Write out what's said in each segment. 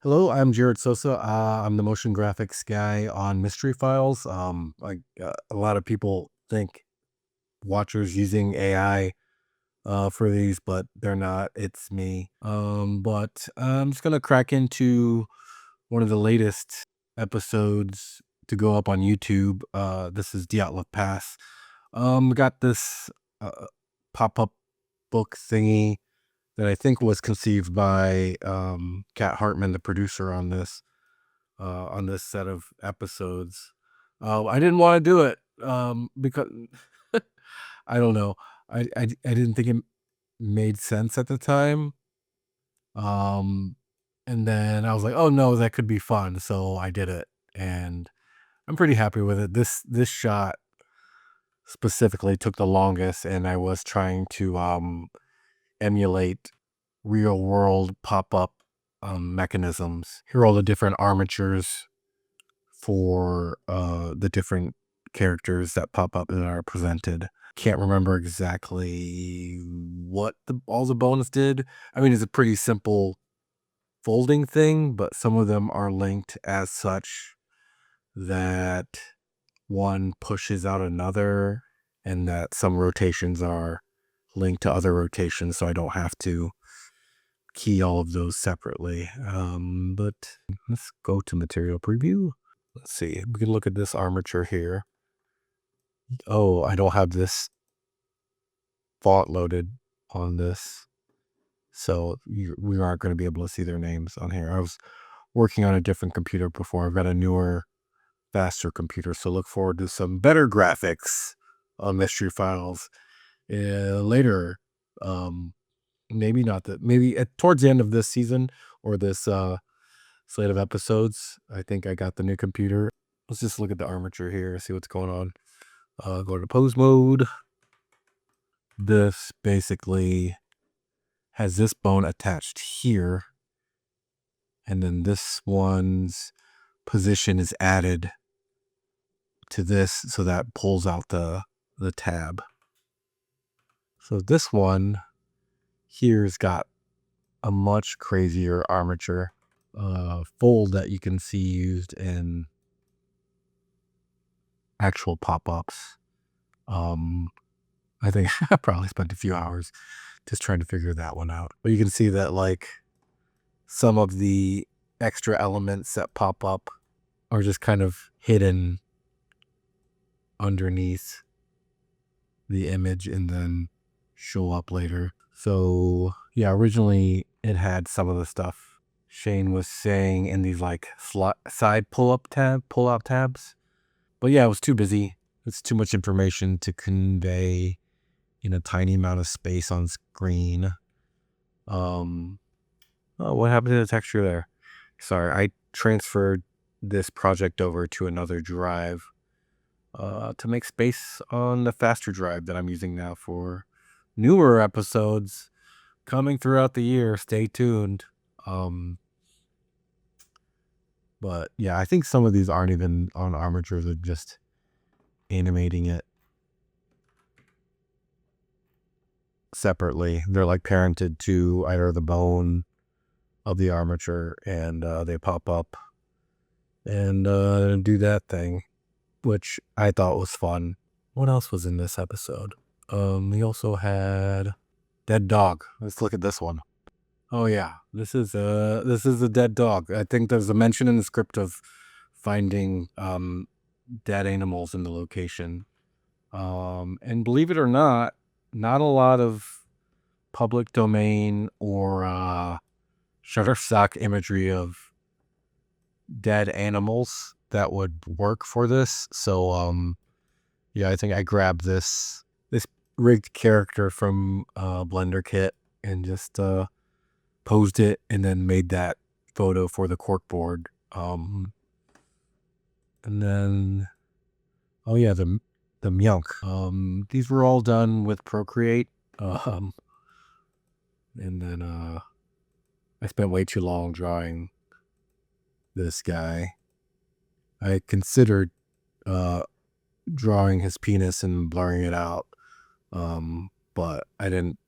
Hello, I'm Jared Sosa. I'm the motion graphics guy on Mystery Files. A lot of people think Watcher's using AI for these, but they're not. It's me. But I'm just gonna crack into one of the latest episodes to go up on YouTube. This is Dyatlov Pass. Got this pop-up book thingy that I think was conceived by Kat Hartman, the producer on this set of episodes. I didn't want to do it because I don't know. I didn't think it made sense at the time. Um, and then I was like, oh no, that could be fun. So I did it, and I'm pretty happy with it. This shot specifically took the longest, and I was trying to emulate real world pop up mechanisms. Here are all the different armatures for the different characters that pop up and are presented. Can't remember exactly what all the bonus did. I mean, it's a pretty simple folding thing, but some of them are linked as such that one pushes out another, and that some rotations are linked to other rotations, so I don't have to key all of those separately. But let's go to material preview. Let's see. We can look at this armature here. Oh, I don't have this font loaded on this, so we aren't going to be able to see their names on here. I was working on a different computer before. I've got a newer, faster computer, so look forward to some better graphics on Mystery Files later. Maybe not that. Maybe towards the end of this season or this slate of episodes. I think I got the new computer. Let's just look at the armature here, see what's going on. Go to pose mode. This basically has this bone attached here, and then this one's position is added to this, so that pulls out the tab. So this one here's got a much crazier armature fold that you can see used in actual pop-ups. I think I probably spent a few hours just trying to figure that one out. But you can see that like some of the extra elements that pop up are just kind of hidden underneath the image and then show up later. So yeah, originally it had some of the stuff Shane was saying in these like side pull-out tabs. But yeah, it was too busy. It's too much information to convey in a tiny amount of space on screen. Oh, what happened to the texture there? Sorry, I transferred this project over to another drive to make space on the faster drive that I'm using now for newer episodes coming throughout the year. Stay tuned. But yeah, I think some of these aren't even on armatures, they're just animating it separately. They're like parented to either the bone of the armature, and they pop up and do that thing, which I thought was fun. What else was in this episode? We also had dead dog. Let's look at this one. Oh yeah, this is a dead dog. I think there's a mention in the script of finding dead animals in the location. And believe it or not a lot of public domain or Shutterstock imagery of dead animals that would work for this. So yeah, I think I grabbed this rigged character from Blender Kit and just posed it and then made that photo for the corkboard. And then oh yeah, the Myunk. These were all done with Procreate. And then I spent way too long drawing this guy. I considered drawing his penis and blurring it out, but I didn't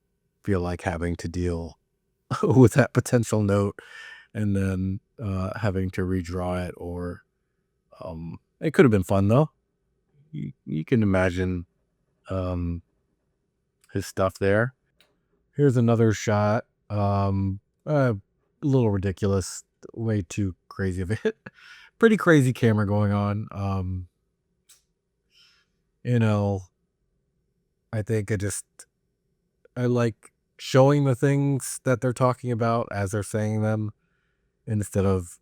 feel like having to deal with that potential note and then having to redraw it, or it could have been fun though. You can imagine um, his stuff there. Here's another shot. A little ridiculous, way too crazy of it. Pretty crazy camera going on. You know, I think I like showing the things that they're talking about as they're saying them, instead of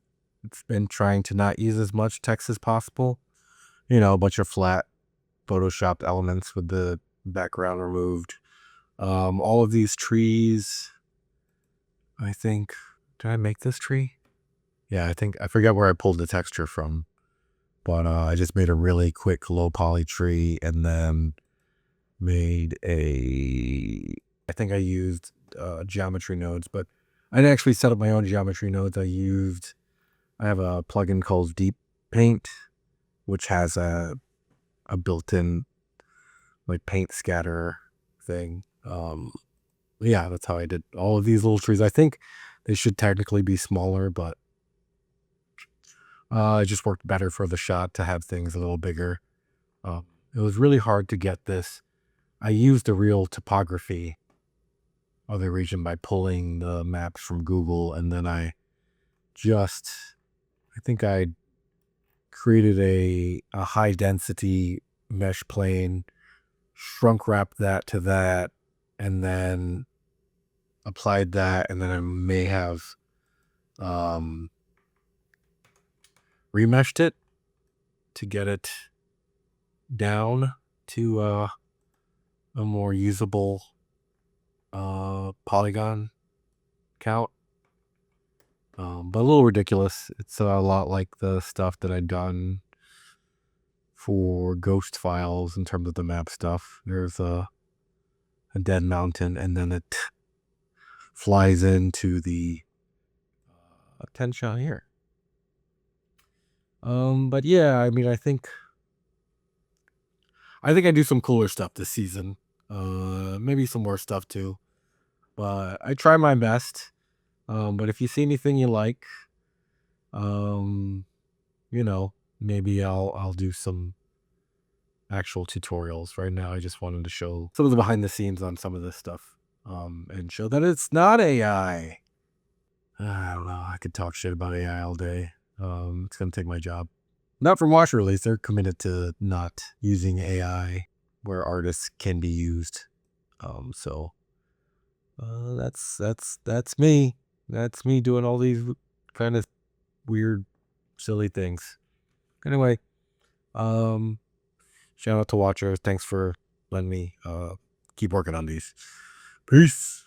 been trying to not use as much text as possible. A bunch of flat photoshopped elements with the background removed. All of these trees, I think, did I make this tree? Yeah, I forget where I pulled the texture from, but I just made a really quick low poly tree, and then I think I used geometry nodes, but I didn't actually set up my own geometry nodes. I have a plugin called Deep Paint, which has a built-in like paint scatter thing. Yeah, that's how I did all of these little trees. I think they should technically be smaller, but it just worked better for the shot to have things a little bigger. It was really hard to get this. I used the real topography of the region by pulling the maps from Google, and then I think I created a high density mesh plane, shrunk wrapped that to that, and then applied that, and then I may have remeshed it to get it down to a more usable polygon count. But a little ridiculous. It's a lot like the stuff that I'd done for ghost files in terms of the map stuff. There's a dead mountain, and then it flies into the 10 shot here. But yeah, I mean, I think I do some cooler stuff this season. Maybe some more stuff too. But I try my best. But if you see anything you like, um, maybe I'll do some actual tutorials. Right now, I just wanted to show some of the behind the scenes on some of this stuff. And show that it's not AI. I don't know. I could talk shit about AI all day. It's gonna take my job. Not from Watch Release. They're committed to not using AI where artists can be used. So that's me. That's me doing all these kind of weird, silly things. Anyway, shout out to Watchers. Thanks for letting me keep working on these. Peace.